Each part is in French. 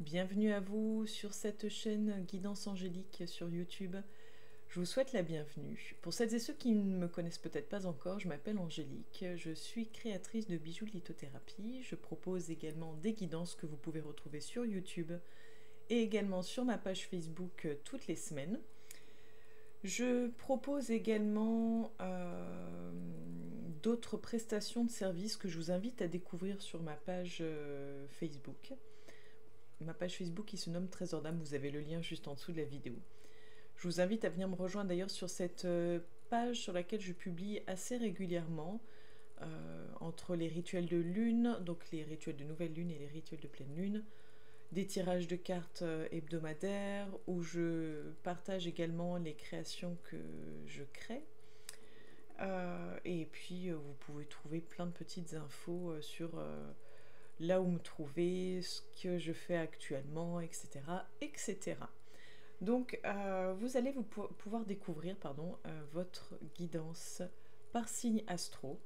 Bienvenue à vous sur cette chaîne Guidance Angélique sur YouTube. Je vous souhaite la bienvenue. Pour celles et ceux qui ne me connaissent peut-être pas encore, je m'appelle Angélique, je suis créatrice de bijoux de lithothérapie. Je propose également des guidances que vous pouvez retrouver sur YouTube et également sur ma page Facebook toutes les semaines. Je propose également d'autres prestations de services que je vous invite à découvrir sur ma page Facebook. Ma page Facebook qui se nomme Trésor d'âme, vous avez le lien juste en dessous de la vidéo. Je vous invite à venir me rejoindre d'ailleurs sur cette page sur laquelle je publie assez régulièrement entre les rituels de lune, donc les rituels de nouvelle lune et les rituels de pleine lune, des tirages de cartes hebdomadaires où je partage également les créations que je crée. Et puis vous pouvez trouver plein de petites infos sur là où me trouver, ce que je fais actuellement, etc. etc. Donc vous allez pouvoir découvrir votre guidance par signe astro.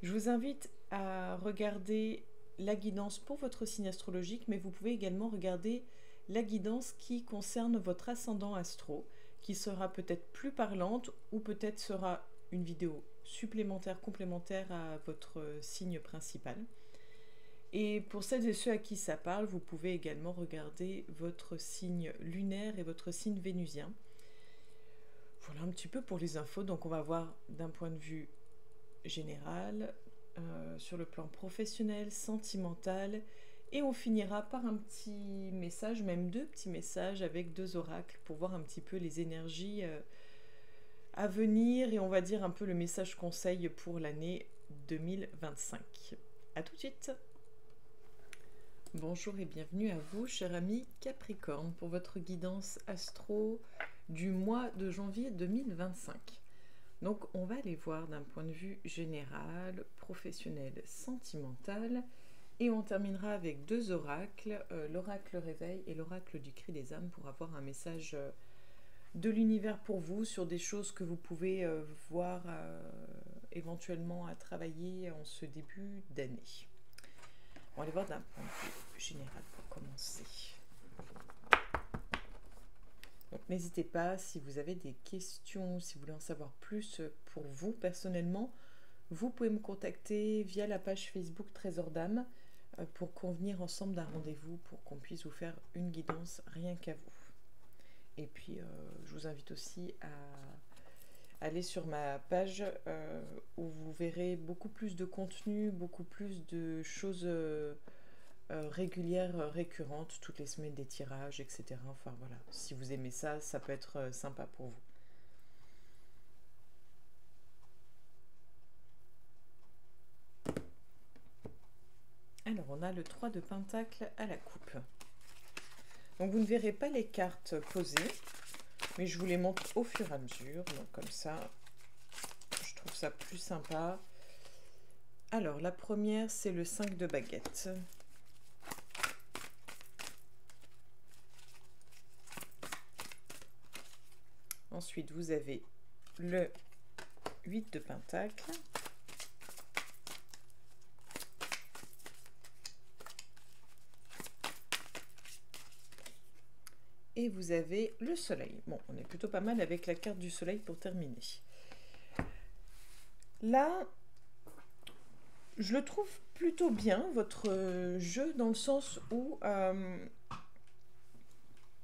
Je vous invite à regarder la guidance pour votre signe astrologique, mais vous pouvez également regarder la guidance qui concerne votre ascendant astro, qui sera peut-être plus parlante ou peut-être sera une vidéo supplémentaire, complémentaire à votre signe principal. Et pour celles et ceux à qui ça parle, vous pouvez également regarder votre signe lunaire et votre signe vénusien. Voilà un petit peu pour les infos. Donc on va voir d'un point de vue général, sur le plan professionnel, sentimental, et on finira par un petit message, même deux petits messages avec deux oracles pour voir un petit peu les énergies à venir et on va dire un peu le message conseil pour l'année 2025. A tout de suite. Bonjour et bienvenue à vous, cher ami Capricorne, pour votre guidance astro du mois de janvier 2025. Donc, on va aller voir d'un point de vue général, professionnel, sentimental, et on terminera avec deux oracles, l'oracle réveil et l'oracle du cri des âmes, pour avoir un message de l'univers pour vous sur des choses que vous pouvez voir éventuellement à travailler en ce début d'année. On va aller voir d'un point de vue général pour commencer. Donc n'hésitez pas, si vous avez des questions, si vous voulez en savoir plus pour vous personnellement, vous pouvez me contacter via la page Facebook Trésor d'âme pour convenir ensemble d'un rendez-vous pour qu'on puisse vous faire une guidance rien qu'à vous. Et puis je vous invite aussi à aller sur ma page où vous verrez beaucoup plus de contenu, beaucoup plus de choses régulières, récurrentes, toutes les semaines des tirages, etc. Enfin voilà, si vous aimez ça, ça peut être sympa pour vous. Alors on a le 3 de Pentacle à la coupe. Donc vous ne verrez pas les cartes posées, mais je vous les montre au fur et à mesure. Donc comme ça, je trouve ça plus sympa. Alors la première, c'est le 5 de baguette. Ensuite, vous avez le 8 de Pentacle. Et vous avez le soleil. Bon, on est plutôt pas mal avec la carte du soleil pour terminer. Là, je le trouve plutôt bien, votre jeu, dans le sens où,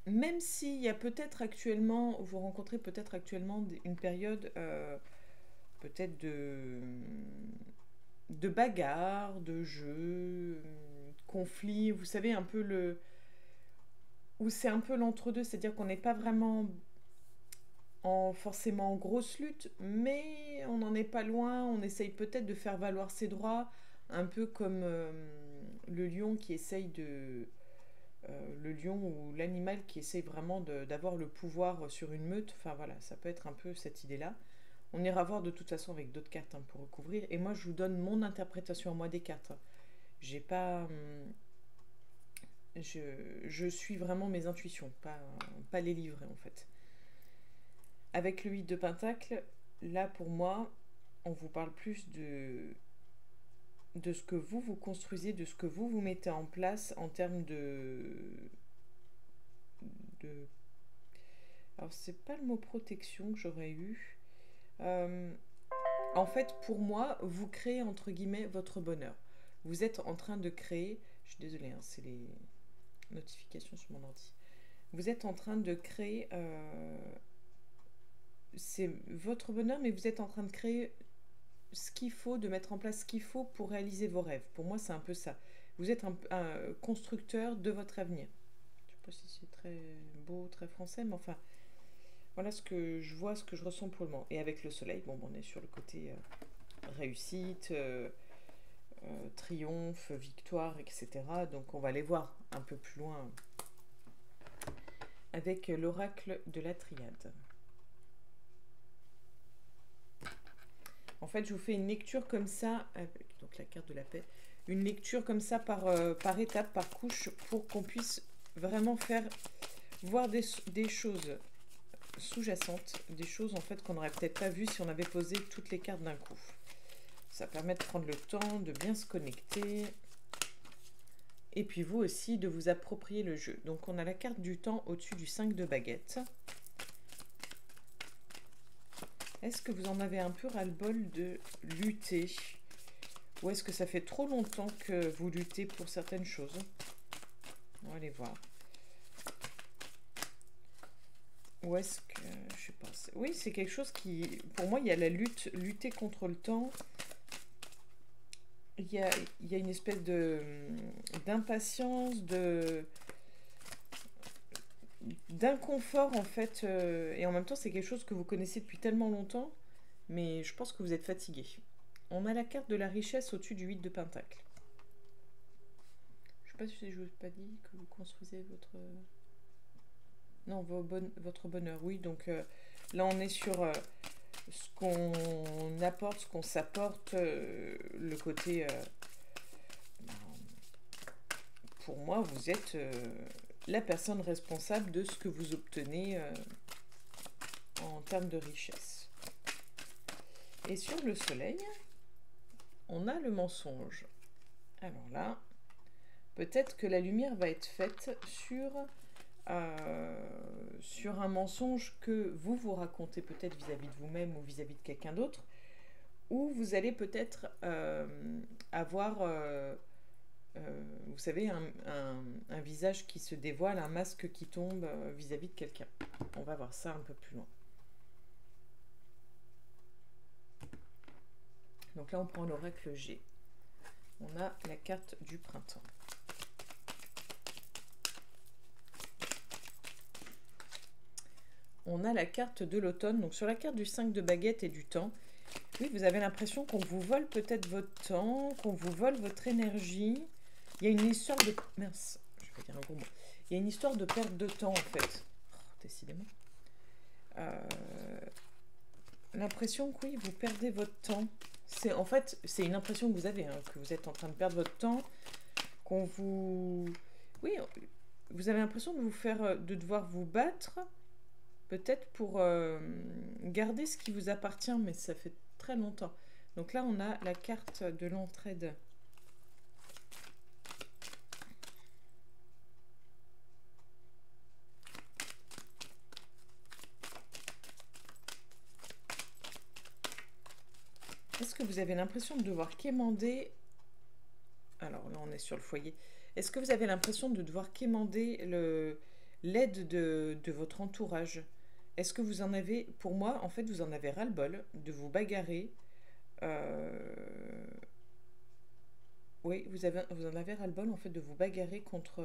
même s'il y a peut-être actuellement, vous rencontrez peut-être actuellement une période peut-être de bagarre, de jeu, conflit, vous savez, un peu le... où c'est un peu l'entre-deux, c'est-à-dire qu'on n'est pas vraiment forcément en grosse lutte, mais on n'en est pas loin, on essaye peut-être de faire valoir ses droits, un peu comme le lion qui essaye de... le lion ou l'animal qui essaye vraiment d'avoir le pouvoir sur une meute, enfin voilà, ça peut être un peu cette idée-là. On ira voir de toute façon avec d'autres cartes pour recouvrir, et moi je vous donne mon interprétation à moi des cartes. J'ai pas... je suis vraiment mes intuitions, pas les livres en fait. Avec le 8 de Pentacle, là pour moi, on vous parle plus de ce que vous construisez, de ce que vous mettez en place en termes Alors, c'est pas le mot protection que j'aurais eu. En fait, pour moi, vous créez, entre guillemets, votre bonheur. Vous êtes en train de créer... Je suis désolée, hein, c'est les notifications sur mon ordi. Vous êtes en train de créer... c'est votre bonheur, mais vous êtes en train de créer ce qu'il faut, de mettre en place ce qu'il faut pour réaliser vos rêves. Pour moi, c'est un peu ça. Vous êtes un constructeur de votre avenir. Je ne sais pas si c'est très beau, très français, mais enfin... Voilà ce que je vois, ce que je ressens pour le moment. Et avec le soleil, bon, on est sur le côté réussite, triomphe, victoire, etc. Donc on va les voir un peu plus loin avec l'oracle de la triade. En fait, je vous fais une lecture comme ça, avec donc la carte de la paix, une lecture comme ça par étape, par couche, pour qu'on puisse vraiment faire voir des choses sous-jacentes, des choses en fait qu'on n'aurait peut-être pas vues si on avait posé toutes les cartes d'un coup. Ça permet de prendre le temps, de bien se connecter. Et puis vous aussi, de vous approprier le jeu. Donc on a la carte du temps au-dessus du 5 de baguette. Est-ce que vous en avez un peu ras-le-bol de lutter? Ou est-ce que ça fait trop longtemps que vous luttez pour certaines choses? On va aller voir. Ou est-ce que... Je sais pas. Oui, c'est quelque chose qui... Pour moi, il y a la lutte, lutter contre le temps. Il y a une espèce d'impatience, d'inconfort en fait. Et en même temps, c'est quelque chose que vous connaissez depuis tellement longtemps. Mais je pense que vous êtes fatigué. On a la carte de la richesse au-dessus du 8 de pentacle. Je ne sais pas si je vous ai pas dit que vous construisez votre... Non, votre bonheur, oui. Donc là, on est sur ce qu'on apporte, ce qu'on s'apporte, le côté... pour moi, vous êtes la personne responsable de ce que vous obtenez en termes de richesse. Et sur le soleil, on a le mensonge. Alors là, peut-être que la lumière va être faite sur un mensonge que vous vous racontez peut-être vis-à-vis de vous-même ou vis-à-vis de quelqu'un d'autre, ou vous allez peut-être avoir, vous savez, un visage qui se dévoile, un masque qui tombe vis-à-vis de quelqu'un. On va voir ça un peu plus loin. Donc là, on prend l'oracle G. On a la carte du printemps. On a la carte de l'automne. Donc sur la carte du 5 de baguette et du temps, oui, vous avez l'impression qu'on vous vole peut-être votre temps, qu'on vous vole votre énergie. Il y a une histoire de... Mince, je vais dire un gros mot. Il y a une histoire de perte de temps, en fait. Oh, décidément. L'impression que oui, vous perdez votre temps. En fait, c'est une impression que vous avez, hein, que vous êtes en train de perdre votre temps, qu'on vous... Oui, vous avez l'impression de devoir vous battre, peut-être pour garder ce qui vous appartient, mais ça fait très longtemps. Donc là, on a la carte de l'entraide. Est-ce que vous avez l'impression de devoir quémander... Alors là, on est sur le foyer. Est-ce que vous avez l'impression de devoir quémander l'aide de votre entourage? Est-ce que vous en avez... Pour moi, en fait, vous en avez ras-le-bol de vous bagarrer. Oui, vous en avez ras-le-bol, en fait, de vous bagarrer contre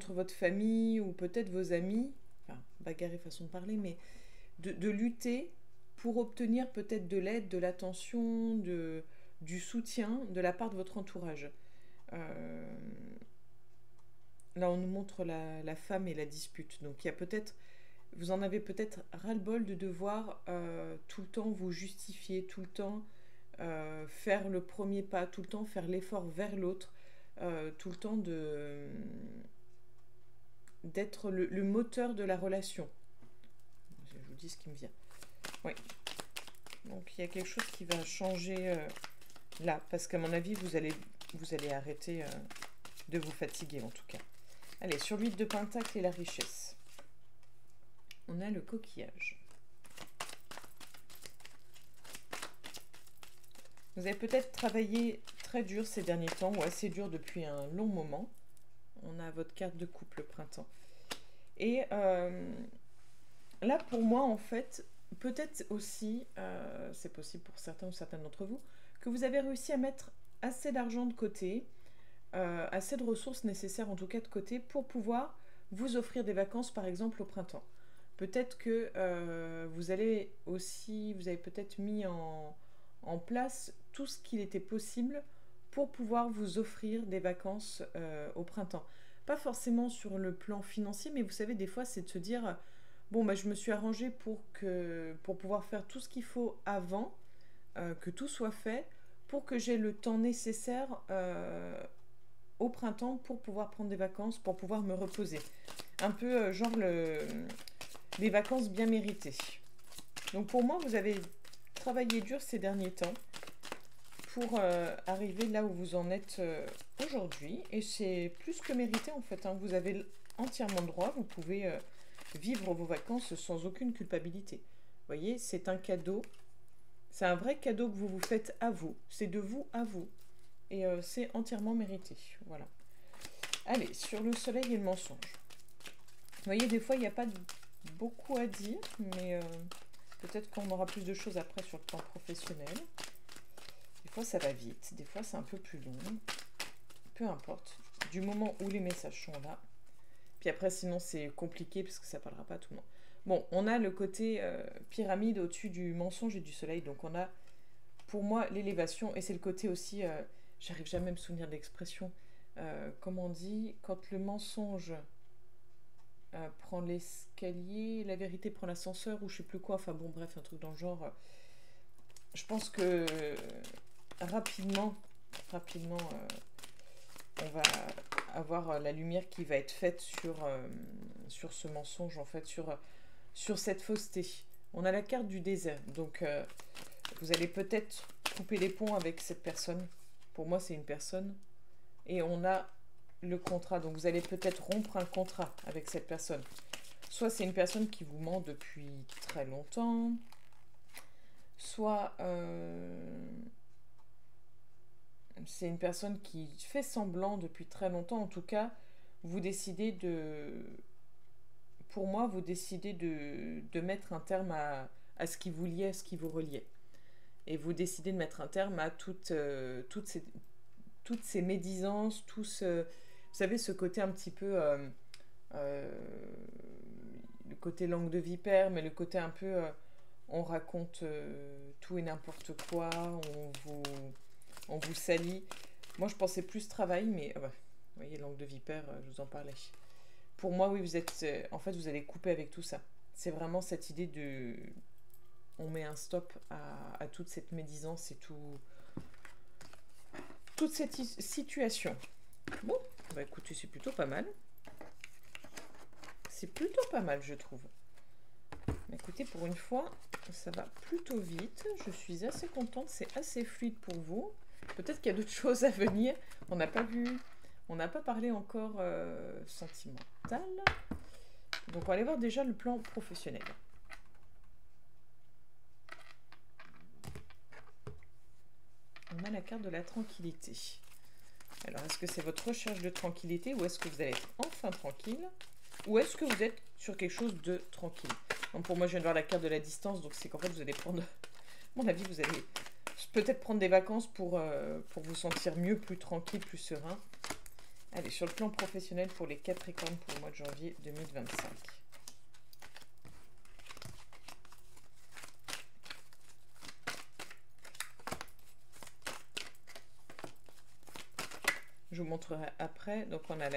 votre famille ou peut-être vos amis. Enfin, bagarrer façon de parler, mais de lutter pour obtenir peut-être de l'aide, de l'attention, du soutien de la part de votre entourage. Là, on nous montre la femme et la dispute. Donc, il y a peut-être... Vous en avez peut-être ras-le-bol de devoir tout le temps vous justifier, tout le temps faire le premier pas, tout le temps faire l'effort vers l'autre, tout le temps d'être le moteur de la relation. Je vous dis ce qui me vient. Oui. Donc, il y a quelque chose qui va changer là, parce qu'à mon avis, vous allez arrêter de vous fatiguer, en tout cas. Allez, sur l'huile de pentacle et la richesse. On a le coquillage. Vous avez peut-être travaillé très dur ces derniers temps, ou assez dur depuis un long moment. On a votre carte de couple printemps. Et là, pour moi, en fait, peut-être aussi, c'est possible pour certains ou certaines d'entre vous, que vous avez réussi à mettre assez d'argent de côté, assez de ressources nécessaires en tout cas de côté, pour pouvoir vous offrir des vacances, par exemple, au printemps. Peut-être que vous avez peut-être mis en place tout ce qu'il était possible pour pouvoir vous offrir des vacances au printemps. Pas forcément sur le plan financier, mais vous savez, des fois, c'est de se dire, bon, bah, je me suis arrangée pour pouvoir faire tout ce qu'il faut avant, que tout soit fait, pour que j'ai le temps nécessaire au printemps pour pouvoir prendre des vacances, pour pouvoir me reposer. Un peu genre des vacances bien méritées. Donc pour moi, vous avez travaillé dur ces derniers temps pour arriver là où vous en êtes aujourd'hui. Et c'est plus que mérité en fait. Hein. Vous avez entièrement droit. Vous pouvez vivre vos vacances sans aucune culpabilité. Vous voyez, c'est un cadeau. C'est un vrai cadeau que vous vous faites à vous. C'est de vous à vous. Et c'est entièrement mérité. Voilà. Allez, sur le soleil et le mensonge. Vous voyez, des fois, il n'y a pas beaucoup à dire, mais peut-être qu'on aura plus de choses après sur le plan professionnel. Des fois, ça va vite. Des fois, c'est un peu plus long. Peu importe. Du moment où les messages sont là. Puis après, sinon, c'est compliqué parce que ça ne parlera pas à tout le monde. Bon, on a le côté pyramide au-dessus du mensonge et du soleil. Donc, on a, pour moi, l'élévation. Et c'est le côté aussi, j'arrive jamais à me souvenir de l'expression. Comment on dit, quand le mensonge prend l'escalier, la vérité prend l'ascenseur, ou je sais plus quoi. Enfin bon, bref, un truc dans le genre. Je pense que rapidement, on va avoir la lumière qui va être faite sur ce mensonge, en fait, sur cette fausseté. On a la carte du désert, donc vous allez peut-être couper les ponts avec cette personne. Pour moi, c'est une personne. Et on a le contrat, donc vous allez peut-être rompre un contrat avec cette personne. Soit c'est une personne qui vous ment depuis très longtemps, soit c'est une personne qui fait semblant depuis très longtemps. En tout cas, vous décidez pour moi, vous décidez de mettre un terme à ce qui vous liait, à ce qui vous reliait. Et vous décidez de mettre un terme à toutes ces médisances, vous savez, ce côté un petit peu, le côté langue de vipère, mais le côté un peu, on raconte tout et n'importe quoi, on vous salit. Moi, je pensais plus travail, mais vous voyez, langue de vipère, je vous en parlais. Pour moi, oui, en fait, vous allez couper avec tout ça. C'est vraiment cette idée de, on met un stop à toute cette médisance et toute cette situation. Bon, bah écoutez, c'est plutôt pas mal. C'est plutôt pas mal, je trouve. Écoutez, pour une fois, ça va plutôt vite. Je suis assez contente, c'est assez fluide pour vous. Peut-être qu'il y a d'autres choses à venir. On n'a pas parlé encore sentimental. Donc on va aller voir déjà le plan professionnel. On a la carte de la tranquillité. Alors, est-ce que c'est votre recherche de tranquillité ou est-ce que vous allez être enfin tranquille? Ou est-ce que vous êtes sur quelque chose de tranquille? Donc pour moi, je viens de voir la carte de la distance, donc c'est qu'en fait, vous allez prendre... À mon avis, vous allez peut-être prendre des vacances pour vous sentir mieux, plus tranquille, plus serein. Allez, sur le plan professionnel pour les Capricornes pour le mois de janvier 2025. Je vous montrerai après. Donc on a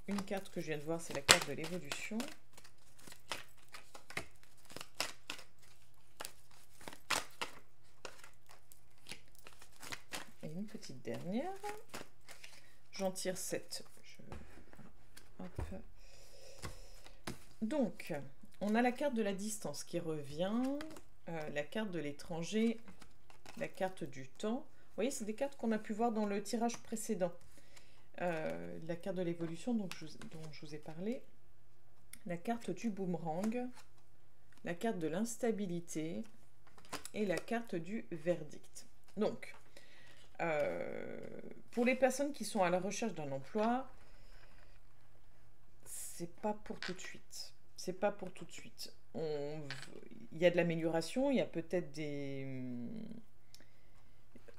une carte que je viens de voir, c'est la carte de l'évolution. Et une petite dernière. J'en tire 7. Hop. Donc, on a la carte de la distance qui revient, la carte de l'étranger, la carte du temps. Vous voyez, c'est des cartes qu'on a pu voir dans le tirage précédent. la carte de l'évolution dont je vous ai parlé, la carte du boomerang, la carte de l'instabilité et la carte du verdict. Donc, pour les personnes qui sont à la recherche d'un emploi, c'est pas pour tout de suite. C'est pas pour tout de suite. Il y a de l'amélioration, il y a peut-être des...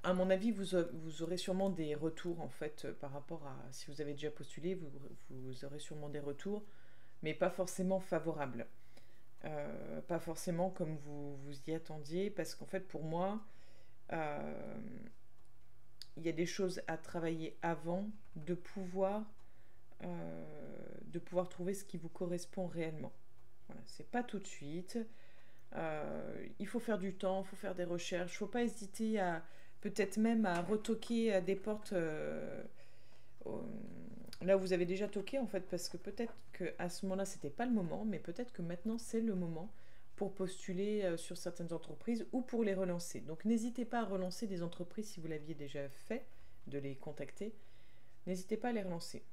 À mon avis, vous aurez sûrement des retours, en fait, par rapport à... Si vous avez déjà postulé, vous aurez sûrement des retours, mais pas forcément favorables. Pas forcément comme vous y attendiez, parce qu'en fait, pour moi, il y a des choses à travailler avant de pouvoir trouver ce qui vous correspond réellement. Voilà, c'est pas tout de suite. Il faut faire du temps, il faut faire des recherches, il ne faut pas hésiter à peut-être même à retoquer à des portes là où vous avez déjà toqué, en fait, parce que peut-être qu'à ce moment-là, c'était pas le moment, mais peut-être que maintenant, c'est le moment pour postuler sur certaines entreprises ou pour les relancer. Donc n'hésitez pas à relancer des entreprises si vous l'aviez déjà fait, de les contacter. N'hésitez pas à les relancer.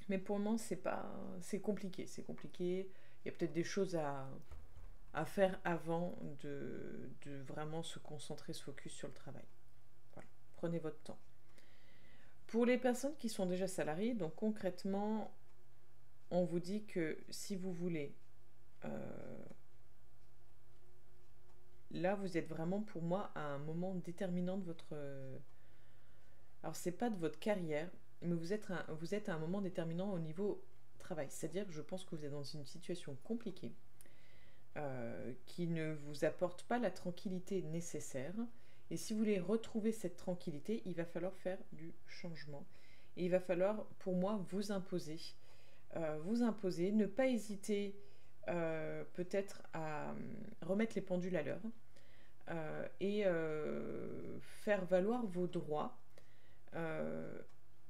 Mais pour le moment, c'est compliqué. C'est compliqué. Il y a peut-être des choses à faire avant de vraiment se concentrer, se focus sur le travail. Voilà. Prenez votre temps. Pour les personnes qui sont déjà salariées, donc concrètement, on vous dit que si vous voulez, là vous êtes vraiment pour moi à un moment déterminant de votre... alors c'est pas de votre carrière, mais vous êtes à un moment déterminant au niveau travail. C'est-à-dire que je pense que vous êtes dans une situation compliquée, qui ne vous apporte pas la tranquillité nécessaire. Et si vous voulez retrouver cette tranquillité, il va falloir faire du changement. Et il va falloir, pour moi, vous imposer, ne pas hésiter peut-être à remettre les pendules à l'heure et faire valoir vos droits,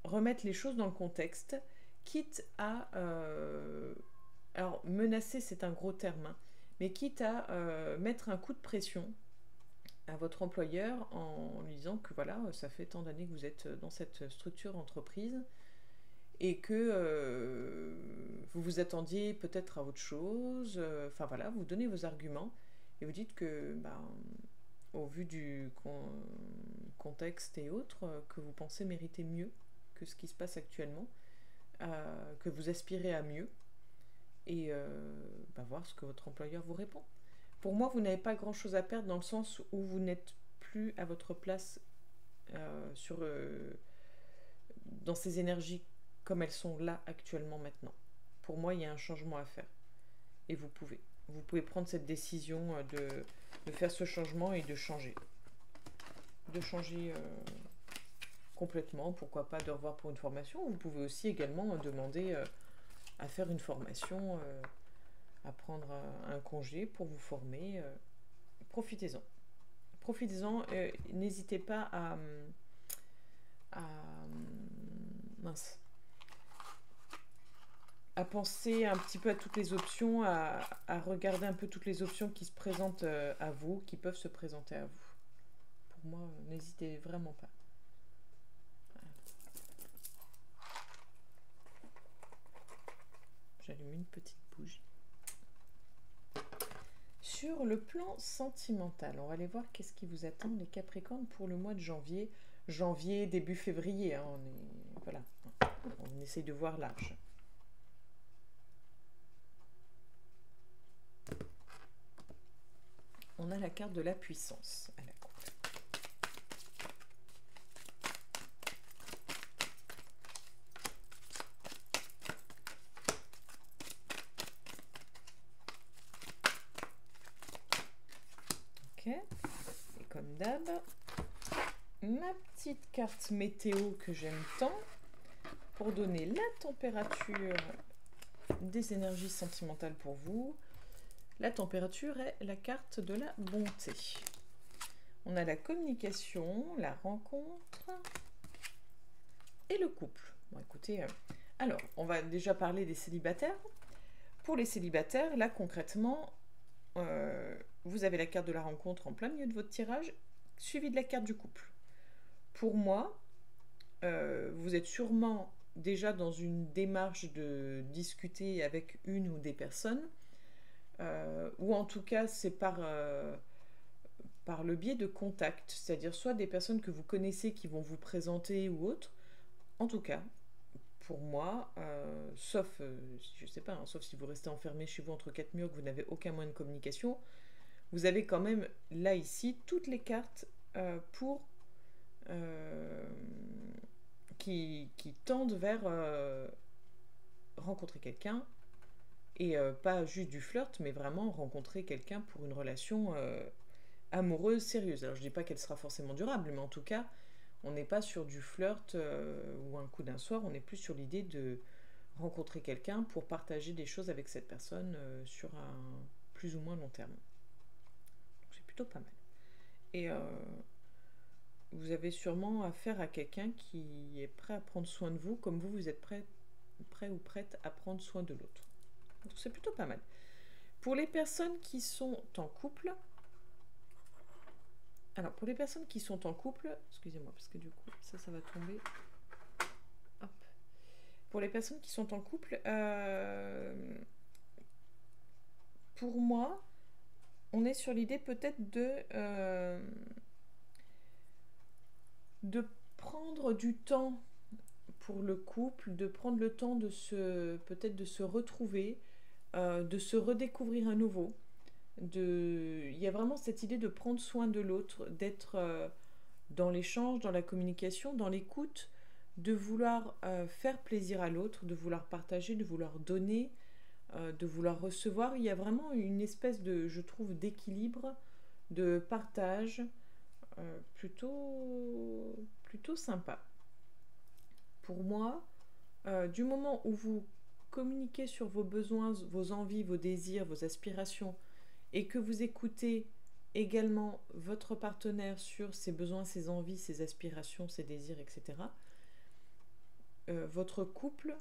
remettre les choses dans le contexte, quitte à... alors, menacer, c'est un gros terme, hein, mais quitte à mettre un coup de pression à votre employeur en lui disant que voilà, ça fait tant d'années que vous êtes dans cette structure entreprise et que vous vous attendiez peut-être à autre chose. Enfin voilà, vous donnez vos arguments et vous dites que, au vu du contexte et autres, que vous pensez mériter mieux que ce qui se passe actuellement, que vous aspirez à mieux et voir ce que votre employeur vous répond. Pour moi, vous n'avez pas grand-chose à perdre dans le sens où vous n'êtes plus à votre place dans ces énergies comme elles sont là actuellement maintenant. Pour moi, il y a un changement à faire. Et vous pouvez prendre cette décision de faire ce changement et de changer. De changer complètement, pourquoi pas de revoir pour une formation. Vous pouvez aussi également demander à faire une formation, à prendre un congé pour vous former. Profitez-en. Profitez-en. N'hésitez pas à penser un petit peu à toutes les options, à regarder un peu toutes les options qui se présentent à vous, qui peuvent se présenter à vous. Pour moi, n'hésitez vraiment pas. J'allume une petite bougie. Sur le plan sentimental, on va aller voir qu'est-ce qui vous attend les Capricornes pour le mois de janvier. Janvier, début février, hein, on essaye de voir large. On a la carte de la puissance à la coupe. Ok, et comme d'hab, ma petite carte météo que j'aime tant pour donner la température des énergies sentimentales pour vous. La température est la carte de la bonté. On a la communication, la rencontre et le couple. Bon, écoutez, alors, on va déjà parler des célibataires. Pour les célibataires, là, concrètement, vous avez la carte de la rencontre en plein milieu de votre tirage, suivie de la carte du couple. Pour moi, vous êtes sûrement déjà dans une démarche de discuter avec une ou des personnes, ou en tout cas c'est par le biais de contacts, c'est-à-dire soit des personnes que vous connaissez qui vont vous présenter ou autre. En tout cas, pour moi, sauf, je sais pas, hein, sauf si vous restez enfermé chez vous entre quatre murs, que vous n'avez aucun moyen de communication, vous avez quand même là ici toutes les cartes pour qui tendent vers rencontrer quelqu'un et pas juste du flirt, mais vraiment rencontrer quelqu'un pour une relation amoureuse sérieuse. Alors je dis pas qu'elle sera forcément durable, mais en tout cas, on n'est pas sur du flirt ou un coup d'un soir, on est plus sur l'idée de rencontrer quelqu'un pour partager des choses avec cette personne sur un plus ou moins long terme. C'est plutôt pas mal. Et vous avez sûrement affaire à quelqu'un qui est prêt à prendre soin de vous, comme vous êtes prêt ou prête à prendre soin de l'autre. Donc c'est plutôt pas mal. Pour les personnes qui sont en couple, alors pour les personnes qui sont en couple, excusez-moi parce que du coup ça va tomber. Hop. Pour les personnes qui sont en couple, pour moi, on est sur l'idée peut-être de prendre du temps pour le couple, de prendre le temps de peut-être de se retrouver, de se redécouvrir à nouveau. Il y a vraiment cette idée de prendre soin de l'autre, d'être dans l'échange, dans la communication, dans l'écoute, de vouloir faire plaisir à l'autre, de vouloir partager, de vouloir donner, de vouloir recevoir. Il y a vraiment une espèce de, je trouve, d'équilibre, de partage plutôt sympa. Pour moi, du moment où vous communiquez sur vos besoins, vos envies, vos désirs, vos aspirations, et que vous écoutez également votre partenaire sur ses besoins, ses envies, ses aspirations, ses désirs, etc., votre couple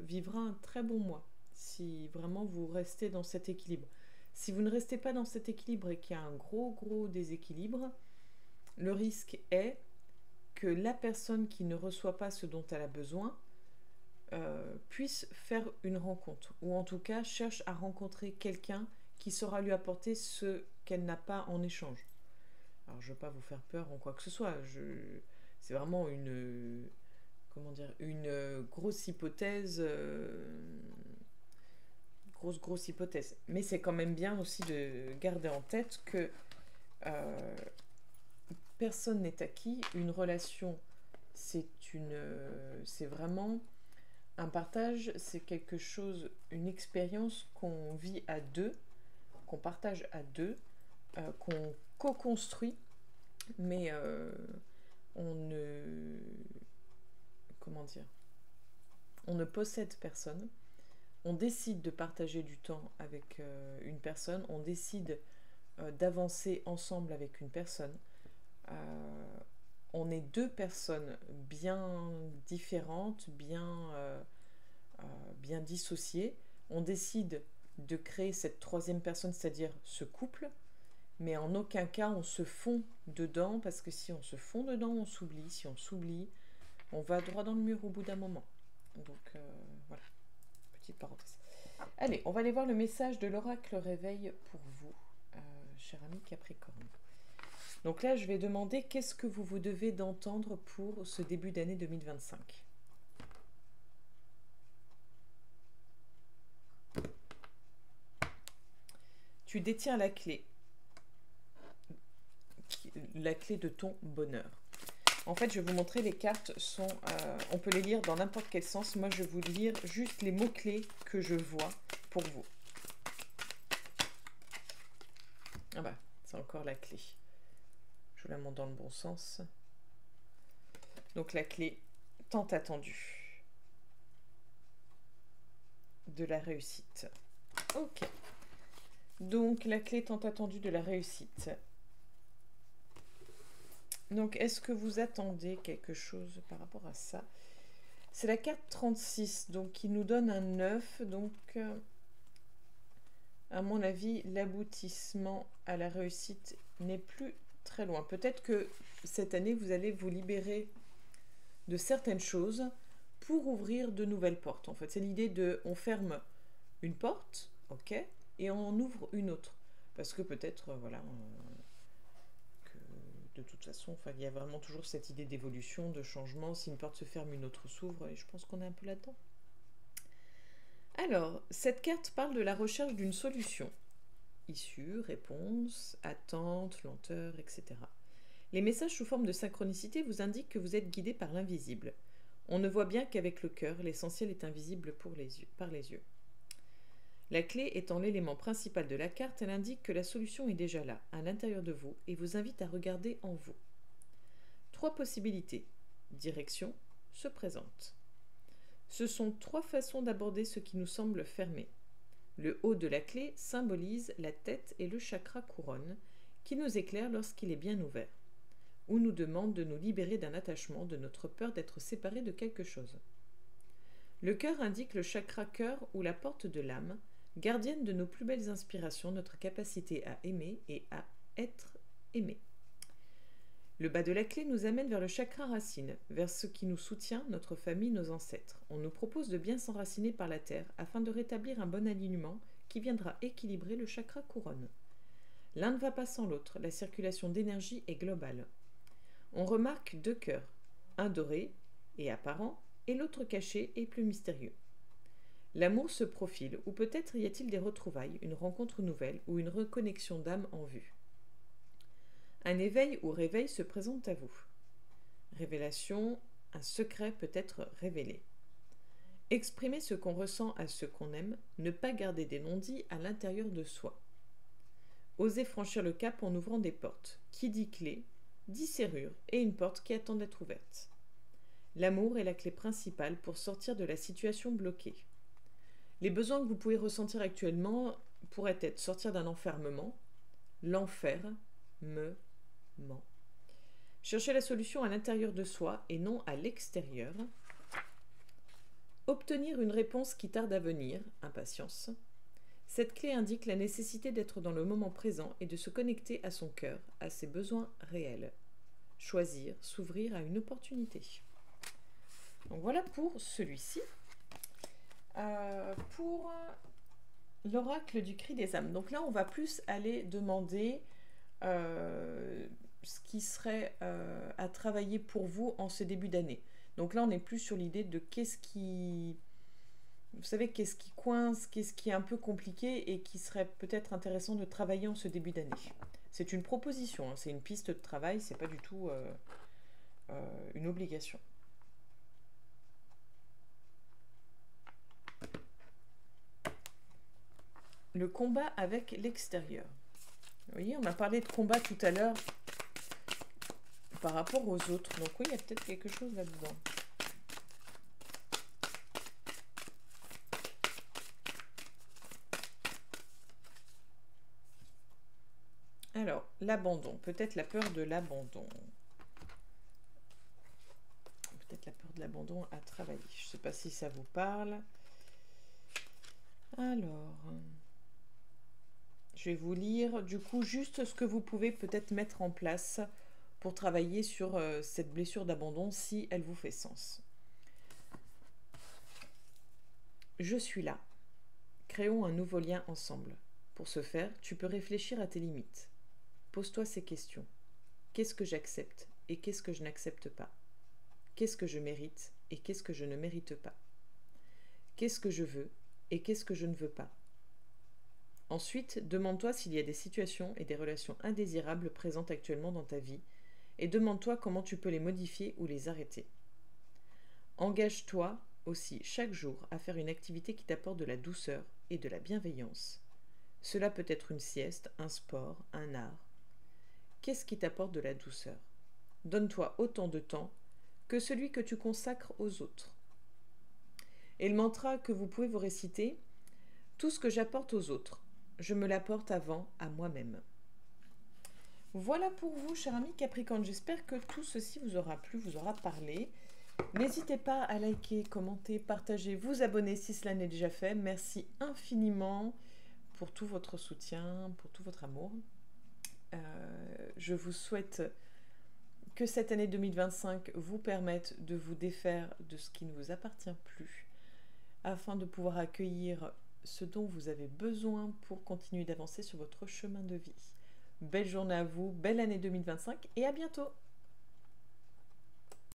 vivra un très bon mois, si vraiment vous restez dans cet équilibre. Si vous ne restez pas dans cet équilibre et qu'il y a un gros déséquilibre, le risque est que la personne qui ne reçoit pas ce dont elle a besoin puisse faire une rencontre, ou en tout cas cherche à rencontrer quelqu'un qui saura lui apporter ce qu'elle n'a pas en échange. Alors je ne veux pas vous faire peur en quoi que ce soit, c'est vraiment une grosse hypothèse, grosse hypothèse. Mais c'est quand même bien aussi de garder en tête que personne n'est acquis. Une relation, c'est vraiment un partage, c'est quelque chose, une expérience qu'on vit à deux, qu'on partage à deux, qu'on co-construit, mais on ne... Comment dire ? On ne possède personne. On décide de partager du temps avec une personne, on décide d'avancer ensemble avec une personne. On est deux personnes bien différentes, bien dissociées. On décide de créer cette troisième personne, c'est-à-dire ce couple, mais en aucun cas on se fond dedans, parce que si on se fond dedans, on s'oublie. Si on s'oublie, on va droit dans le mur au bout d'un moment. Donc voilà, petite parenthèse. Allez, on va aller voir le message de l'oracle réveil pour vous, cher ami Capricorne. Donc là, je vais demander qu'est-ce que vous devez d'entendre pour ce début d'année 2025. Tu détiens la clé de ton bonheur. En fait, je vais vous montrer, les cartes sont... on peut les lire dans n'importe quel sens. Moi, je vais vous lire juste les mots-clés que je vois pour vous. Ah bah, c'est encore la clé. Je vous la montre dans le bon sens. Donc la clé tant attendue de la réussite. Ok. Donc la clé tant attendue de la réussite. Donc est-ce que vous attendez quelque chose par rapport à ça? C'est la carte 36, donc qui nous donne un 9. Donc à mon avis, l'aboutissement à la réussite n'est plus très loin. Peut-être que cette année, vous allez vous libérer de certaines choses. pour ouvrir de nouvelles portes. En fait, c'est l'idée de, on ferme une porte, ok, et on en ouvre une autre. Parce que peut-être, voilà, que de toute façon, enfin, il y a vraiment toujours cette idée d'évolution, de changement. Si une porte se ferme, une autre s'ouvre, et je pense qu'on est un peu là-dedans. Alors, cette carte parle de la recherche d'une solution. Issue, réponse, attente, lenteur, etc. Les messages sous forme de synchronicité vous indiquent que vous êtes guidé par l'invisible. On ne voit bien qu'avec le cœur, l'essentiel est invisible par les yeux. La clé étant l'élément principal de la carte, elle indique que la solution est déjà là, à l'intérieur de vous, et vous invite à regarder en vous. 3 possibilités. Direction se présente. Ce sont 3 façons d'aborder ce qui nous semble fermé. Le haut de la clé symbolise la tête et le chakra couronne, qui nous éclaire lorsqu'il est bien ouvert, ou nous demande de nous libérer d'un attachement, de notre peur d'être séparés de quelque chose. Le cœur indique le chakra cœur ou la porte de l'âme, gardienne de nos plus belles inspirations, notre capacité à aimer et à être aimé. Le bas de la clé nous amène vers le chakra racine, vers ce qui nous soutient, notre famille, nos ancêtres. On nous propose de bien s'enraciner par la terre afin de rétablir un bon alignement qui viendra équilibrer le chakra couronne. L'un ne va pas sans l'autre, la circulation d'énergie est globale. On remarque 2 cœurs, un doré et apparent, et l'autre caché et plus mystérieux. L'amour se profile, ou peut-être y a-t-il des retrouvailles, une rencontre nouvelle ou une reconnexion d'âme en vue. Un éveil ou réveil se présente à vous. Révélation, un secret peut être révélé. Exprimer ce qu'on ressent à ceux qu'on aime, ne pas garder des non-dits à l'intérieur de soi. Oser franchir le cap en ouvrant des portes. Qui dit clé, dit serrure et une porte qui attend d'être ouverte. L'amour est la clé principale pour sortir de la situation bloquée. Les besoins que vous pouvez ressentir actuellement pourraient être sortir d'un enfermement, l'enfermement. Chercher la solution à l'intérieur de soi et non à l'extérieur. Obtenir une réponse qui tarde à venir, impatience. Cette clé indique la nécessité d'être dans le moment présent et de se connecter à son cœur, à ses besoins réels. Choisir, s'ouvrir à une opportunité. Donc voilà pour celui-ci. Pour l'oracle du cri des âmes. Donc là, on va plus aller demander ce qui serait à travailler pour vous en ce début d'année. Donc là, on est plus sur l'idée de qu'est-ce qui... Vous savez, qu'est-ce qui coince, qu'est-ce qui est un peu compliqué et qui serait peut-être intéressant de travailler en ce début d'année. C'est une proposition, hein, c'est une piste de travail, c'est pas du tout une obligation. Le combat avec l'extérieur. Vous voyez, on a parlé de combat tout à l'heure par rapport aux autres. Donc oui, il y a peut-être quelque chose là-dedans. Alors, l'abandon. Peut-être la peur de l'abandon. Peut-être la peur de l'abandon à travailler. Je ne sais pas si ça vous parle. Alors... Je vais vous lire du coup juste ce que vous pouvez peut-être mettre en place pour travailler sur cette blessure d'abandon si elle vous fait sens. Je suis là. Créons un nouveau lien ensemble. Pour ce faire, tu peux réfléchir à tes limites. Pose-toi ces questions. Qu'est-ce que j'accepte et qu'est-ce que je n'accepte pas? Qu'est-ce que je mérite et qu'est-ce que je ne mérite pas? Qu'est-ce que je veux et qu'est-ce que je ne veux pas? Ensuite, demande-toi s'il y a des situations et des relations indésirables présentes actuellement dans ta vie et demande-toi comment tu peux les modifier ou les arrêter. Engage-toi aussi chaque jour à faire une activité qui t'apporte de la douceur et de la bienveillance. Cela peut être une sieste, un sport, un art. Qu'est-ce qui t'apporte de la douceur? Donne-toi autant de temps que celui que tu consacres aux autres. Et le mantra que vous pouvez vous réciter, tout ce que j'apporte aux autres, je me l'apporte avant à moi-même. Voilà pour vous, cher ami Capricorne. J'espère que tout ceci vous aura plu, vous aura parlé. N'hésitez pas à liker, commenter, partager, vous abonner si cela n'est déjà fait. Merci infiniment pour tout votre soutien, pour tout votre amour. Je vous souhaite Que cette année 2025 vous permette de vous défaire de ce qui ne vous appartient plus, afin de pouvoir accueillir ce dont vous avez besoin pour continuer d'avancer sur votre chemin de vie. Belle journée à vous, belle année 2025 et à bientôt!